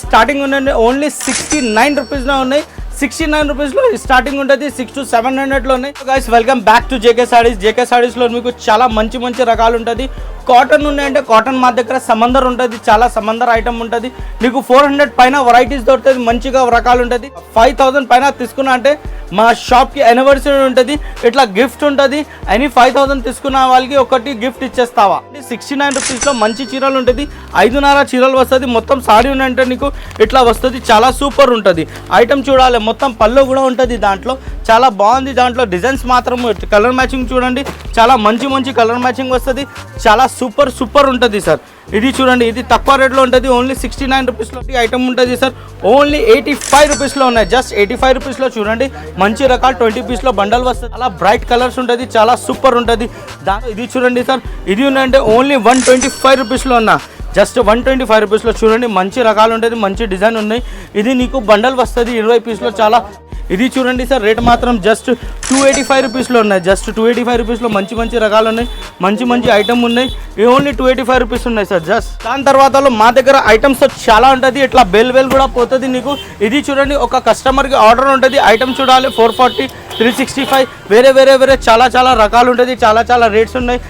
Starting ఉండండి only 69 రూపీస్లో ఉన్నాయి. 69 రూపీస్లో స్టార్టింగ్ ఉంటుంది. 600 to 700లో ఉన్నాయి. Guys welcome back to JK Sarees. JK సారీస్లో మీకు చాలా మంచి మంచి రకాలు ఉంటుంది. కాటన్ ఉన్నాయంటే కాటన్ మా దగ్గర సమందర్ ఉంటుంది. చాలా సమందర్ ఐటమ్ ఉంటుంది. నీకు 400 పైన వెరైటీస్ దొరుకుతుంది. మంచిగా రకాలు ఉంటుంది. 5000 పైన తీసుకున్నా అంటే మా షాప్కి యానివర్సరీ ఉంటుంది. ఇట్లా గిఫ్ట్ ఉంటుంది. ఎనీ 5000 తీసుకున్న వాళ్ళకి ఒకటి గిఫ్ట్ ఇచ్చేస్తావా. 69 రూపీస్లో మంచి చీరలు ఉంటుంది. 5.5 చీరలు వస్తుంది. మొత్తం సారీ ఉందంటే నీకు ఇట్లా వస్తుంది. చాలా సూపర్ ఉంటుంది. ఐటమ్ చూడాలి. మొత్తం పళ్ళు కూడా ఉంటుంది. దాంట్లో చాలా బాగుంది. దాంట్లో డిజైన్స్ మాత్రం కలర్ మ్యాచింగ్ చూడండి. చాలా మంచి మంచి కలర్ మ్యాచింగ్ వస్తుంది. చాలా సూపర్ ఉంటుంది సార్. ఇది చూడండి. ఇది తక్కువ రేట్లో ఉంటుంది. ఓన్లీ 69 రూపీస్లో ఐటమ్ ఉంటుంది సార్. ఓన్లీ 85 రూపీస్లో ఉన్నాయి. జస్ట్ 85 రూపీస్లో చూడండి. మంచి రకాలు 20 పీస్లో బండల్ వస్తుంది. అలా బ్రైట్ కలర్స్ ఉంటుంది. చాలా సూపర్ ఉంటుంది. ఇది చూడండి సార్. ఇది ఉందంటే ఓన్లీ 125 రూపీస్లో ఉన్నా. జస్ట్ 125 రూపీస్లో చూడండి. మంచి రకాలు ఉంటుంది. మంచి డిజైన్ ఉన్నాయి. ఇది నీకు బండల్ వస్తుంది 20 పీస్లో. చాలా ఇది చూడండి సార్. రేట్ మాత్రం జస్ట్ 285 రూపీస్లో ఉన్నాయి. జస్ట్ 285 రూపీస్లో మంచి మంచి రకాలు ఉన్నాయి. మంచి మంచి ఐటమ్ ఉన్నాయి. ఇవి ఓన్లీ 285 రూపీస్ ఉన్నాయి సార్. జస్ట్ దాని తర్వాత మా దగ్గర ఐటమ్స్ చాలా ఉంటుంది. ఇట్లా బెల్ కూడా పోతుంది నీకు. ఇది చూడండి. ఒక కస్టమర్కి ఆర్డర్ ఉంటుంది. ఐటమ్ చూడాలి. 440, 365 వేరే చాలా రకాలు ఉంటుంది. చాలా రేట్స్ ఉన్నాయి.